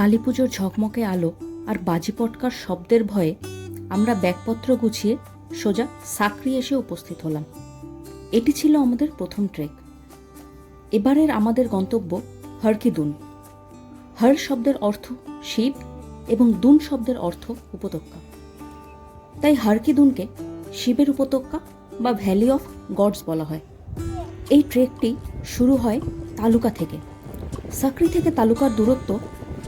কালীপুজোর ঝকমকে আলো আর বাজি পটকার শব্দের ভয়ে আমরা ব্যাগপত্র গুছিয়ে সোজা সাকরি এসে উপস্থিত হলাম। এটি ছিল আমাদের প্রথম ট্রেক। এবারের আমাদের গন্তব্য হরকিদুন। হর শব্দের অর্থ শিব এবং দুন শব্দের অর্থ উপত্যকা, তাই হরকিদুনকে শিবের উপত্যকা বা ভ্যালি অফ গডস বলা হয়। এই ট্রেকটি শুরু হয় তালুকা থেকে। সাকরি থেকে তালুকার দূরত্ব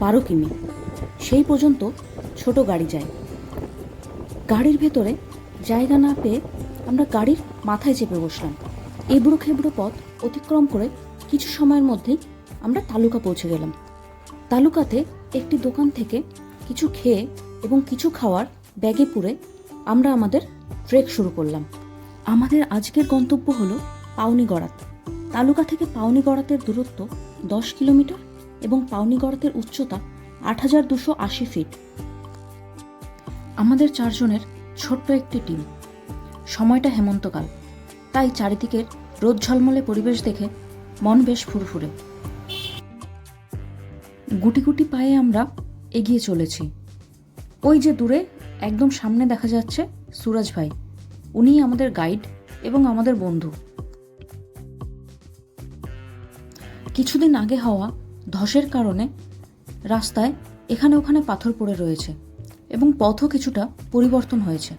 12 কিমি। সেই পর্যন্ত ছোট গাড়ি যায়। গাড়ির ভেতরে জায়গা না পেয়ে আমরা গাড়ির মাথায় চেপে বসলাম। এবড়ো খেবড়ো পথ অতিক্রম করে কিছু সময়ের মধ্যেই আমরা তালুকা পৌঁছে গেলাম। তালুকাতে একটি দোকান থেকে কিছু খেয়ে এবং কিছু খাওয়ার ব্যাগে পুরে আমরা আমাদের ট্রেক শুরু করলাম। আমাদের আজকের গন্তব্য হলো পাওনিগড়াত। তালুকা থেকে পাওনিগড়াতের দূরত্ব 10 কিলোমিটার এবং পাওনিগড়াতের উচ্চতা 8280 ফিট। আমাদের 4 জনের ছোট্ট একটি টিম। সময়টা হেমন্তকাল, তাই চারিদিকের রোদ ঝলমলে পরিবেশ দেখে মন বেশ ফুরফুরে। গুটি গুটি পায়ে আমরা এগিয়ে চলেছি। ওই যে দূরে একদম সামনে দেখা যাচ্ছে সুরাজ ভাই। উনিই আমাদের গাইড এবং আমাদের বন্ধু। কিছুদিন আগে হওয়া ধসের কারণে রাস্তায় এখানে ওখানে পাথর পড়ে রয়েছে এবং পথও কিছুটা পরিবর্তন হয়েছে।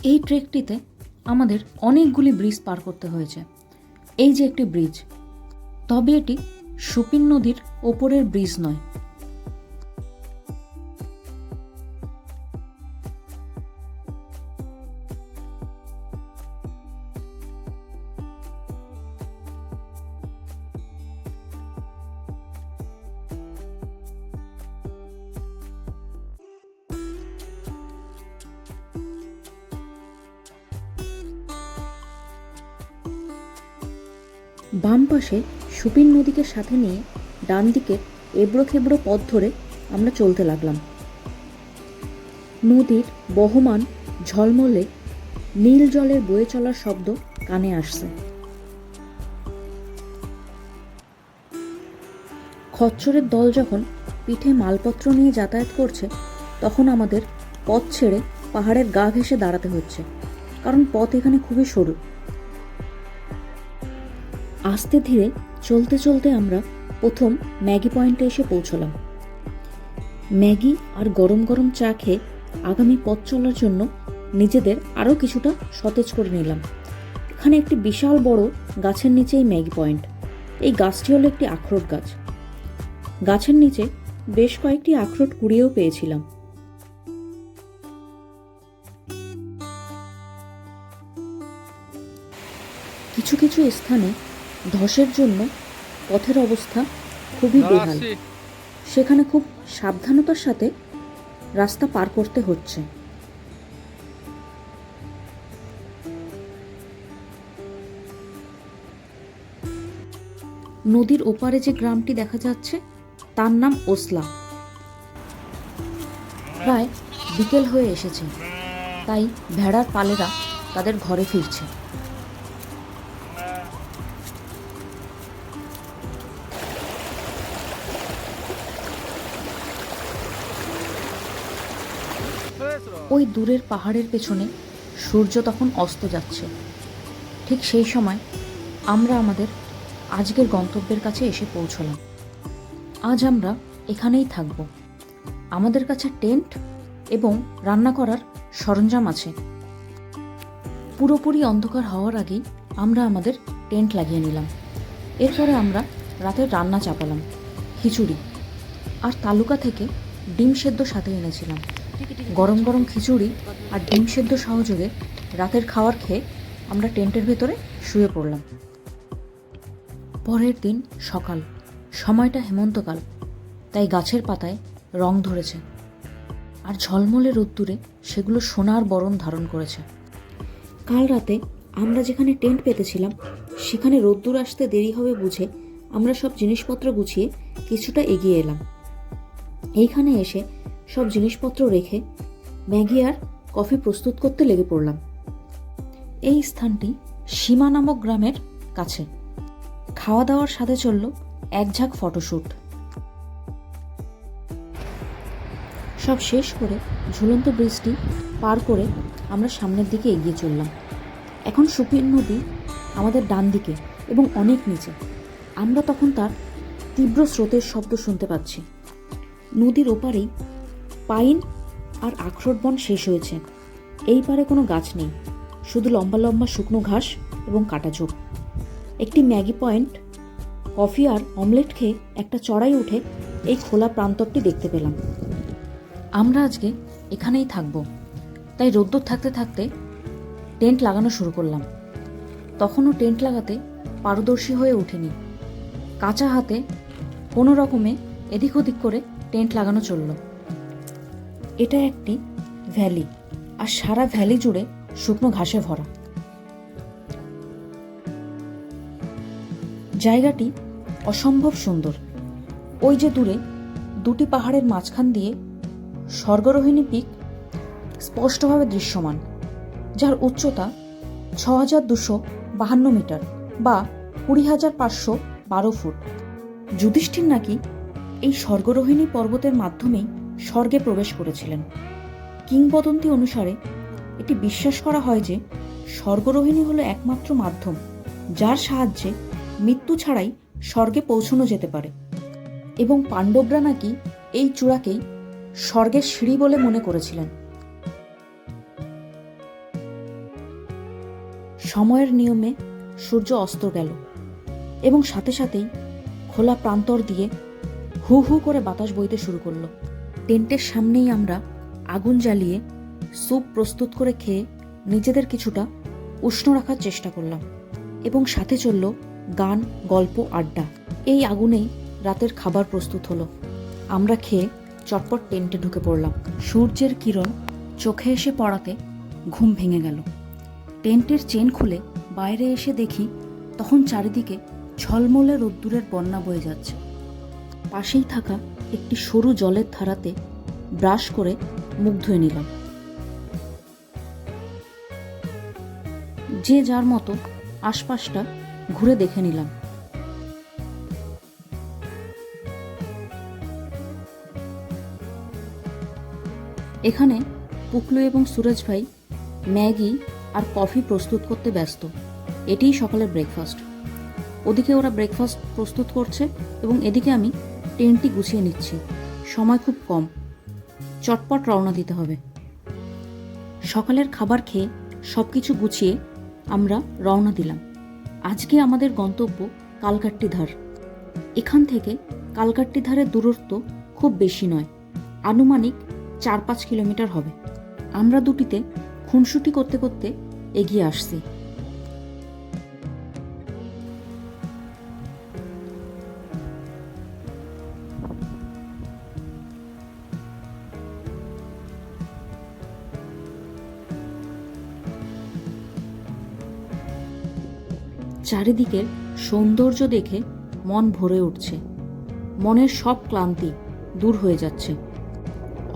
এই ট্রেকটিতে আমাদের অনেকগুলি ব্রিজ পার করতে হয়েছে। এই যে একটি ব্রিজ, তবে এটি সুপিন নদীর ওপরের ব্রিজ নয়। বাম পাশে সুপিন নদীকে সাথে নিয়ে ডান দিকে এবড়ো খেবড়ো পথ ধরে আমরা চলতে লাগলাম। নদীর বহমান ঝলমলে নীল জলের বয়ে চলার শব্দ কানে আসছে। খচ্চরের দল যখন পিঠে মালপত্র নিয়ে যাতায়াত করছে, তখন আমাদের পথ ছেড়ে পাহাড়ের গা ঘেঁষে দাঁড়াতে হচ্ছে, কারণ পথ এখানে খুবই সরু। আস্তে ধীরে চলতে চলতে আমরা প্রথম ম্যাগি পয়েন্টে এসে পৌঁছলাম। ম্যাগি আর গরম গরম চা খেয়ে আগামী পথ চলার জন্য নিজেদের আরও কিছুটা সতেজ করে নিলাম। এখানে একটি বিশাল বড় গাছের নিচে এই ম্যাগি পয়েন্ট। এই গাছটি হলো একটি আখরোট গাছ। গাছের নিচে বেশ কয়েকটি আখরোট কুড়িয়েও পেয়েছিলাম। কিছু কিছু স্থানে ধসের জন্য পথের অবস্থা খুবই বেহাল। সেখানে খুব সাবধানতার সাথে রাস্তা পার করতে হচ্ছে। নদীর ওপারে যে গ্রামটি দেখা যাচ্ছে তার নাম ওসলা। প্রায় বিকেল হয়ে এসেছে, তাই ভেড়ার পালেরা তাদের ঘরে ফিরছে। ওই দূরের পাহাড়ের পেছনে সূর্য তখন অস্ত যাচ্ছে। ঠিক সেই সময় আমরা আমাদের আজকের গন্তব্যের কাছে এসে পৌঁছলাম। আজ আমরা এখানেই থাকব। আমাদের কাছে টেন্ট এবং রান্না করার সরঞ্জাম আছে। পুরোপুরি অন্ধকার হওয়ার আগেই আমরা আমাদের টেন্ট লাগিয়ে নিলাম। এরপরে আমরা রাতের রান্না চাপালাম, খিচুড়ি আর তালুকা থেকে ডিম সেদ্ধ সাথে এনেছিলাম। গরম গরম খিচুড়ি আর ডিম সেদ্ধ সহযোগে রাতের খাবার খেয়ে আমরা টেন্টের ভেতরে শুয়ে পড়লাম। পরের দিন সকাল। সময়টা হেমন্তকাল, তাই গাছের পাতায় রং ধরেছে আর ঝলমলে রোদ্দুরে সেগুলো সোনার বরণ ধারণ করেছে। কাল রাতে আমরা যেখানে টেন্ট পেতেছিলাম সেখানে রোদ্দুর আসতে দেরি হবে বুঝে আমরা সব জিনিসপত্র গুছিয়ে কিছুটা এগিয়ে এলাম। এইখানে এসে সব জিনিসপত্র রেখে ম্যাগি আর কফি প্রস্তুত করতে লেগে পড়লাম। এই স্থানটি সীমা নামক গ্রামের কাছে। খাওয়া দাওয়ার সাথে চলল এক ঝাঁক ফটোশ্যুট। সব শেষ করে ঝুলন্ত ব্রিজটি পার করে আমরা সামনের দিকে এগিয়ে চললাম। এখন সুপির নদী আমাদের ডান দিকে এবং অনেক নিচে। আমরা তখন তার তীব্র স্রোতের শব্দ শুনতে পাচ্ছি। নদীর ওপারেই পাইন আর আখরোট বন শেষ হয়েছে। এই পারে কোনো গাছ নেই, শুধু লম্বা লম্বা শুকনো ঘাস এবং কাটা ঝোপ। একটি ম্যাগি পয়েন্ট, কফি আর অমলেট খেয়ে একটা চড়াই উঠে এই খোলা প্রান্তরটি দেখতে পেলাম। আমরা আজকে এখানেই থাকব, তাই রোদ্দুর থাকতে থাকতে টেন্ট লাগানো শুরু করলাম। তখনও টেন্ট লাগাতে পারদর্শী হয়ে ওঠেনি। কাঁচা হাতে কোনো রকমে এদিক ওদিক করে টেন্ট লাগানো চলল। এটা একটি ভ্যালি, আর সারা ভ্যালি জুড়ে শুকনো ঘাসে ভরা। জায়গাটি অসম্ভব সুন্দর। ওই যে দূরে দুটি পাহাড়ের মাঝখান দিয়ে স্বর্গরোহিণী পিক স্পষ্টভাবে দৃশ্যমান, যার উচ্চতা ৬,২৫২ মিটার বা ২০,৫১২ ফুট। যুধিষ্ঠির নাকি এই স্বর্গরোহিণী পর্বতের মাধ্যমেই স্বর্গে প্রবেশ করেছিলেন। কিংবদন্তি অনুসারে এটি বিশ্বাস করা হয় যে স্বর্গরোহিণী হলো একমাত্র মাধ্যম যার সাহায্যে মৃত্যু ছাড়াই স্বর্গে পৌঁছানো যেতে পারে, এবং পাণ্ডবরা নাকি এই চূড়াকেই স্বর্গের সিঁড়ি বলে মনে করেছিলেন। সময়ের নিয়মে সূর্য অস্ত গেল এবং সাথে সাথেই খোলা প্রান্তর দিয়ে হু হু করে বাতাস বইতে শুরু করলো। টেন্টের সামনেই আমরা আগুন জ্বালিয়ে স্যুপ প্রস্তুত করে খেয়ে নিজেদের কিছুটা উষ্ণ রাখার চেষ্টা করলাম, এবং সাথে চলল গান, গল্প, আড্ডা। এই আগুনেই রাতের খাবার প্রস্তুত হলো। আমরা খেয়ে চটপট টেন্টে ঢুকে পড়লাম। সূর্যের কিরণ চোখে এসে পড়াতে ঘুম ভেঙে গেল। টেন্টের চেন খুলে বাইরে এসে দেখি তখন চারিদিকে ঝলমলে রোদ্দুরের বন্যা বয়ে যাচ্ছে। পাশেই থাকা একটি সরু জলের ধারাতে ব্রাশ করে মুখ ধুয়ে নিলাম। যে যার মতো আশপাশটা ঘুরে দেখে নিলাম। এখানে পুকলু এবং সুরজ ভাই ম্যাগি আর কফি প্রস্তুত করতে ব্যস্ত। এটিই সকালের ব্রেকফাস্ট। ওদিকে ওরা ব্রেকফাস্ট প্রস্তুত করছে এবং এদিকে আমি টেন্টটি গুছিয়ে নিচ্ছি। সময় খুব কম, চটপট রওনা দিতে হবে। সকালের খাবার খেয়ে সব কিছু গুছিয়ে আমরা রওনা দিলাম। আজকে আমাদের গন্তব্য কালকাট্টিধার। এখান থেকে কালকাট্টিধারের দূরত্ব খুব বেশি নয়, আনুমানিক ৪-৫ কিলোমিটার হবে। আমরা দুটিতে খুনসুটি করতে করতে এগিয়ে আসছি। চারিদিকের সৌন্দর্য দেখে মন ভরে উঠছে। মনের সব ক্লান্তি দূর হয়ে যাচ্ছে।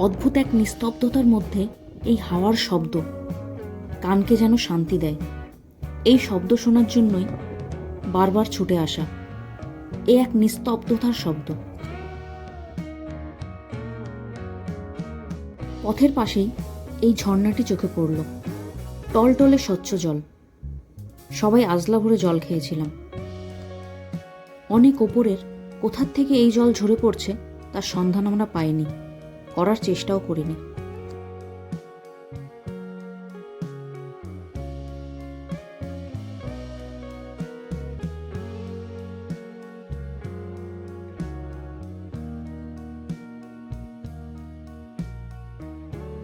অদ্ভুত এক নিস্তব্ধতার মধ্যে এই হাওয়ার শব্দ কানকে যেন শান্তি দেয়। এই শব্দ শোনার জন্যই বারবার ছুটে আসা। এ এক নিস্তব্ধতার শব্দ। পথের পাশেই এই ঝর্ণাটি চোখে পড়ল। টলটলে স্বচ্ছ জল। সবাই আজলা ভরে জল খেয়েছিলাম। অনেক ওপরের কোথার থেকে এই জল ঝরে পড়ছে তার সন্ধান আমরা পাইনি, করার চেষ্টাও করিনি।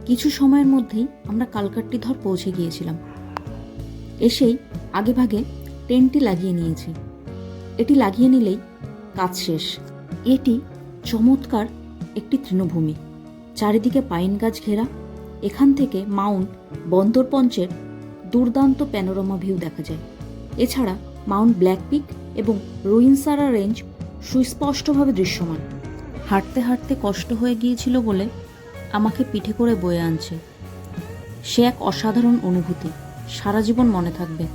কিছু সময়ের মধ্যেই আমরা কালকাট্টিধর পৌঁছে গিয়েছিলাম। এসেই আগেভাগে টেন্টটি লাগিয়ে নিয়েছি। এটি লাগিয়ে নিলেই কাজ শেষ। এটি চমৎকার একটি তৃণভূমি, চারিদিকে পাইন গাছ ঘেরা। এখান থেকে মাউন্ট বন্দরপঞ্চের দুর্দান্ত প্যানোরামা ভিউ দেখা যায়। এছাড়া মাউন্ট ব্ল্যাক পিক এবং রুইনসারা রেঞ্জ সুস্পষ্টভাবে দৃশ্যমান। হাঁটতে হাঁটতে কষ্ট হয়ে গিয়েছিল বলে আমাকে পিঠে করে বয়ে আনছে। সে এক অসাধারণ অনুভূতি, সারা জীবন মনে থাকবে।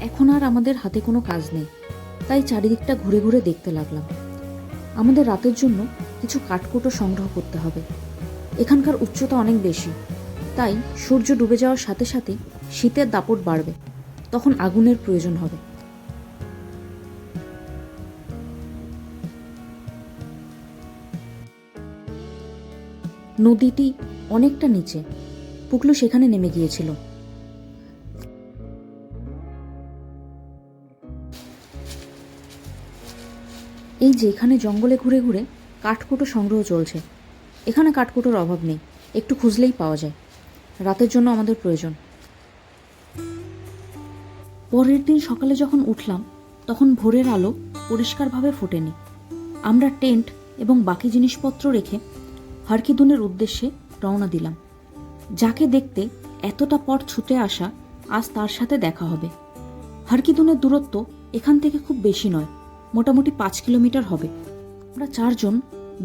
এখন আর আমাদের হাতে কোনো কাজ নেই। তাই চারিদিকটা ঘুরে ঘুরে দেখতে লাগলাম। আমাদের রাতের জন্য কিছু কাঠকুটো সংগ্রহ করতে হবে। এখানকার উচ্চতা অনেক বেশি, তাই সূর্য ডুবে যাওয়ার সাথে সাথে শীতের দাপট বাড়বে, তখন আগুনের প্রয়োজন হবে। নদীটি অনেকটা নিচে, পুকলু সেখানে নেমে গিয়েছিল। এই যে এখানে জঙ্গলে ঘুরে ঘুরে কাঠকুটো সংগ্রহ চলছে। এখানে কাঠকুটোর অভাব নেই, একটু খুঁজলেই পাওয়া যায়। রাতের জন্য আমাদের প্রয়োজন। পরের দিন সকালে যখন উঠলাম, তখন ভোরের আলো পরিষ্কারভাবে ফোটেনি। আমরা টেন্ট এবং বাকি জিনিসপত্র রেখে হারকিদুনের উদ্দেশ্যে রওনা দিলাম। যাকে দেখতে এতটা পথ ছুটে আসা, আজ তার সাথে দেখা হবে। হারকিদুনের দূরত্ব এখান থেকে খুব বেশি নয়, মোটামুটি 5 কিলোমিটার হবে। আমরা 4 জন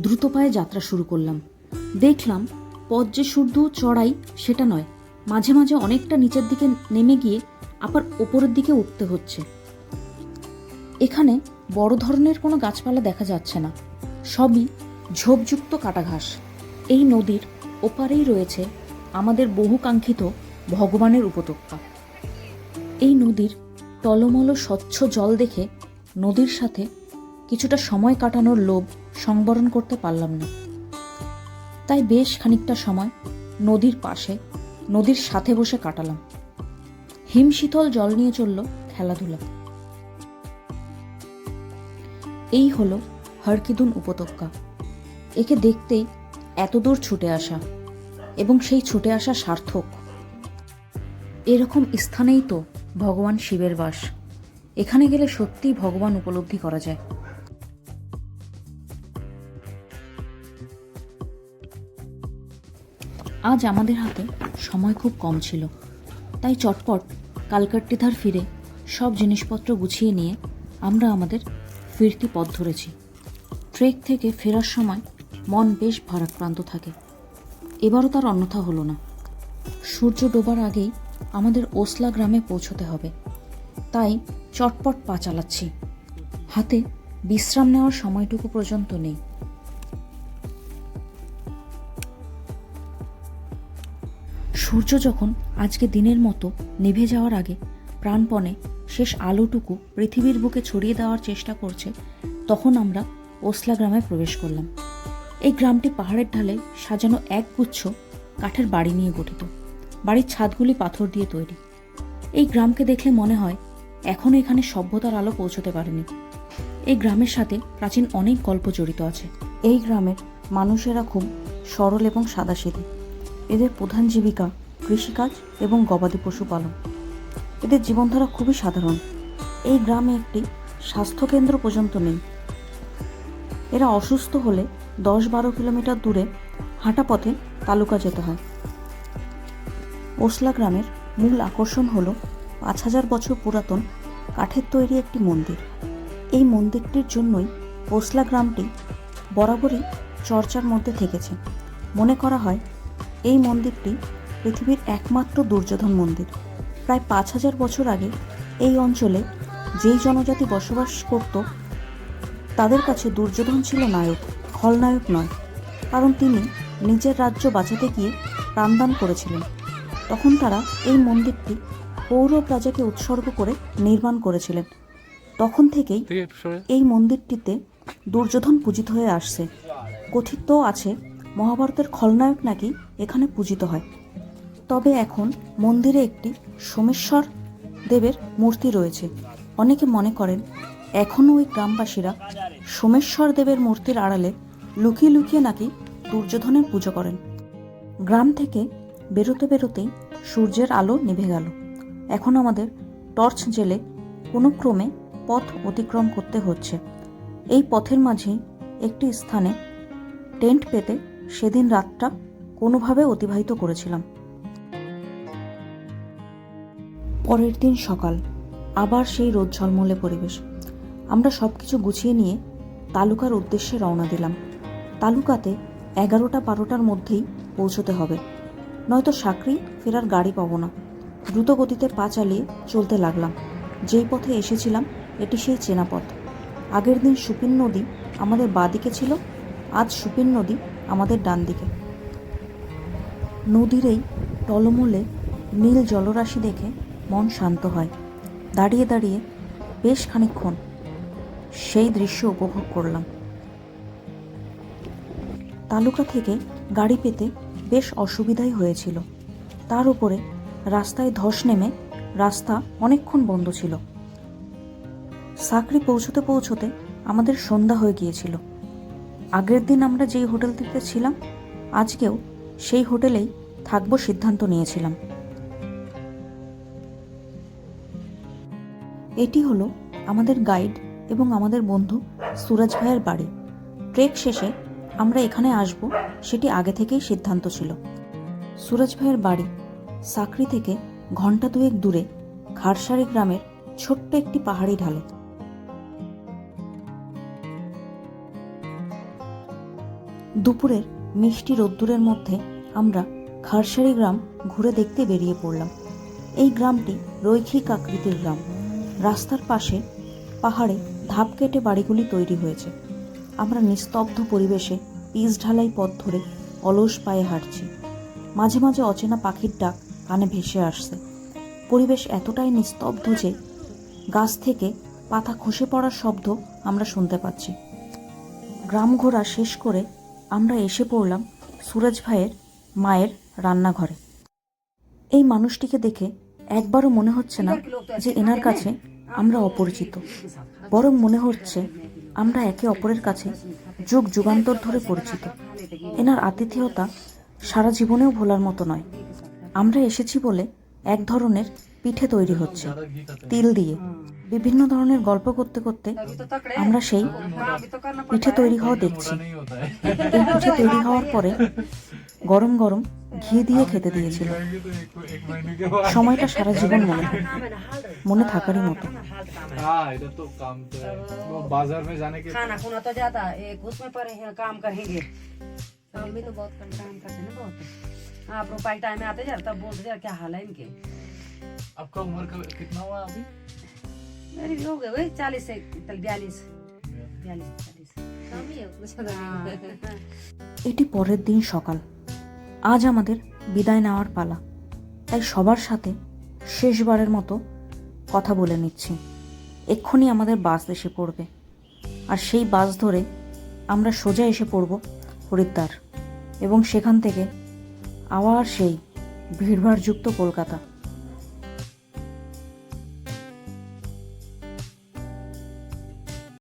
দ্রুত পায়ে যাত্রা শুরু করলাম। দেখলাম পথ যে শুধু চড়াই সেটা নয়, মাঝে মাঝে অনেকটা নিচের দিকে নেমে গিয়ে আবার ওপরের দিকে উঠতে হচ্ছে। এখানে বড় ধরনের কোনো গাছপালা দেখা যাচ্ছে না, সবই ঝোপযুক্ত কাটা ঘাস। এই নদীর ওপারেই রয়েছে আমাদের বহুকাঙ্ক্ষিত ভগবানের উপত্যকা। এই নদীর টলমল স্বচ্ছ জল দেখে নদীর সাথে কিছুটা সময় কাটানোর লোভ সংবরণ করতে পারলাম না। তাই বেশ খানিকটা সময় নদীর পাশে, নদীর সাথে বসে কাটালাম। হিমশীতল জল নিয়ে চলল খেলাধুলা। এই হলো হারকিদুন উপত্যকা। একে দেখতেই এত দূর ছুটে আসা, এবং সেই ছুটে আসা সার্থক। এরকম স্থানেই তো ভগবান শিবের বাস। এখানে গেলে সত্যিই ভগবান উপলব্ধি করা যায়। আজ আমাদের হাতে সময় খুব কম ছিল, তাই চটপট কালকাট্টিধার ফিরে সব জিনিসপত্র গুছিয়ে নিয়ে আমরা আমাদের ফিরতি পথ ধরেছি। ট্রেক থেকে ফেরার সময় মন বেশ ভারাক্রান্ত থাকে। এবারও তার অন্যথা হলো না। সূর্য ডোবার আগেই আমাদের ওসলা গ্রামে পৌঁছতে হবে, তাই চটপট পা চালাচ্ছি। হাতে বিশ্রাম নেওয়ার সময়টুকু পর্যন্ত নেই। সূর্য যখন আজকে দিনের মতো নিভে যাওয়ার আগে প্রাণপণে শেষ আলোটুকু পৃথিবীর বুকে ছড়িয়ে দেওয়ার চেষ্টা করছে, তখন আমরা ওসলা গ্রামে প্রবেশ করলাম। এই গ্রামটি পাহাড়ের ঢালে সাজানো এক গুচ্ছ কাঠের বাড়ি নিয়ে গঠিত। বাড়ির ছাদগুলি পাথর দিয়ে তৈরি। এই গ্রামকে দেখলে মনে হয় এখনও এখানে সভ্যতার আলো পৌঁছতে পারেনি। এই গ্রামের সাথে প্রাচীন অনেক গল্প জড়িত আছে। এই গ্রামের মানুষেরা খুব সরল এবং সাদাসিধে। এদের প্রধান জীবিকা কৃষিকাজ এবং গবাদি পশু পালন। এদের জীবনধারা খুবই সাধারণ। এই গ্রামে একটি স্বাস্থ্যকেন্দ্র পর্যন্ত নেই। এরা অসুস্থ হলে 10-12 কিলোমিটার দূরে হাঁটা পথে তালুকা যেতে হয়। ওসলা গ্রামের মূল আকর্ষণ হল 5000 বছর পুরাতন কাঠের তৈরি একটি মন্দির। এই মন্দিরটির জন্যই ওসলা গ্রামটি বরাবরই চর্চার মধ্যে থেকেছে। মনে করা হয় এই মন্দিরটি পৃথিবীর একমাত্র দুর্যোধন মন্দির। প্রায় 5000 বছর আগে এই অঞ্চলে যেই জনজাতি বসবাস করত, তাদের কাছে দুর্যোধন ছিল নায়ক, খলনায়ক নয়। কারণ তিনি নিজের রাজ্য বাঁচাতে গিয়ে প্রাণদান করেছিলেন। তখন তারা এই মন্দিরটি কৌরব রাজাকে উৎসর্গ করে নির্মাণ করেছিলেন। তখন থেকেই এই মন্দিরটিতে দুর্যোধন পূজিত হয়ে আসছে। কথিত আছে মহাভারতের খলনায়ক নাকি এখানে পূজিত হয়। তবে এখন মন্দিরে একটি সোমেশ্বর দেবের মূর্তি রয়েছে। অনেকে মনে করেন এখনও ওই গ্রামবাসীরা সোমেশ্বর দেবের মূর্তির আড়ালে লুকিয়ে লুকিয়ে নাকি দুর্যোধনের পুজো করেন। গ্রাম থেকে বেরোতে বেরোতেই সূর্যের আলো নিভে গেল। এখন আমাদের টর্চ জেলে কোনো ক্রমে পথ অতিক্রম করতে হচ্ছে। এই পথের মাঝেই একটি স্থানে টেন্ট পেতে সেদিন রাতটা কোনোভাবে অতিবাহিত করেছিলাম। পরের দিন সকাল, আবার সেই রোদ ঝলমলে পরিবেশ। আমরা সব কিছু গুছিয়ে নিয়ে তালুকার উদ্দেশ্যে রওনা দিলাম। তালুকাতে 11টা-12টার মধ্যেই পৌঁছতে হবে, নয়তো সাকরি ফেরার গাড়ি পাবো না। দ্রুত গতিতে পা চালিয়ে চলতে লাগলাম। যেই পথে এসেছিলাম এটি সেই চেনা পথ। আগের দিন সুপিন নদী আমাদের বাঁদিকে ছিল, আজ সুপিন নদী আমাদের ডান দিকে। নদীর এই টলমলে নীল জলরাশি দেখে মন শান্ত হয়। দাঁড়িয়ে দাঁড়িয়ে বেশ খানিকক্ষণ সেই দৃশ্য উপভোগ করলাম। তালুকা থেকে গাড়ি পেতে বেশ অসুবিধাই হয়েছিল। তার উপরে রাস্তায় ধস নেমে রাস্তা অনেকক্ষণ বন্ধ ছিল। সাকরি পৌঁছতে পৌঁছতে আমাদের সন্ধ্যা হয়ে গিয়েছিল। আগের দিন আমরা যেই হোটেলটিতে ছিলাম, আজকেও সেই হোটেলেই থাকবো সিদ্ধান্ত নিয়েছিলাম। এটি হলো আমাদের গাইড এবং আমাদের বন্ধু সুরজ ভাইয়ের বাড়ি। ট্রেক শেষে আমরা এখানে আসব সেটি আগে থেকেই সিদ্ধান্ত ছিল। সুরজ ভাইয়ের বাড়ি সাকরি থেকে ঘন্টা দুয়েক দূরে খারসারি গ্রামের ছোট্ট একটি পাহাড়ি ঢালে। দুপুরের মিষ্টি রোদ্দুরের মধ্যে আমরা খারসারি গ্রাম ঘুরে দেখতে বেরিয়ে পড়লাম। এই গ্রামটি রৈখিক আকৃতির গ্রাম। রাস্তার পাশে পাহাড়ে ধাপ কেটে বাড়িগুলি তৈরি হয়েছে। আমরা নিস্তব্ধ পরিবেশে পিচ ঢালাই পথ ধরে অলস পায়ে হাঁটছি। মাঝে মাঝে অচেনা পাখির ডাক কানে ভেসে আসছে। পরিবেশ এতটাই নিস্তব্ধ যে গাছ থেকে পাতা খসে পড়ার শব্দ আমরা শুনতে পাচ্ছি। গ্রাম ঘোরা শেষ করে আমরা এসে পড়লাম সুরজ ভাইয়ের মায়ের রান্নাঘরে। এই মানুষটিকে দেখে একবারও মনে হচ্ছে না যে এনার কাছে আমরা অপরিচিত, বরং মনে হচ্ছে আমরা একে অপরের কাছে যুগ যুগান্তর ধরে পরিচিত। এনার আতিথেয়তা সারা জীবনেও ভোলার মতো নয়। আমরা এসেছি বলে এক ধরনের পিঠে তৈরি হচ্ছে তিল দিয়ে। বিভিন্ন ধরনের গল্প করতে করতে আমরা সেই পিঠে তৈরি হওয়া দেখছি। এই পিঠে তৈরি হওয়ার পরে গরম গরম ঘি দিয়ে খেতে দিয়েছিল। সময়টা সারা জীবন মনে থাকারই মতো। हाँ प्रोफाइल टाइम में आते यार तब बोलते यार क्या हाल है इनके। आपका उम्र कितना हुआ अभी? मेरी भी हो गए वही 40 से 42 40। এটি পরের দিন সকাল। আজ আমাদের বিদায় নেওয়ার পালা, তাই সবার সাথে শেষবারের মতো কথা বলে নিচ্ছি। এক্ষুনি আমাদের বাস এসে পড়বে, আর সেই বাস ধরে আমরা সোজা এসে পড়ব হরিদ্বার, এবং সেখান থেকে আবার সেই ভিড়ভাড়যুক্ত কলকাতা।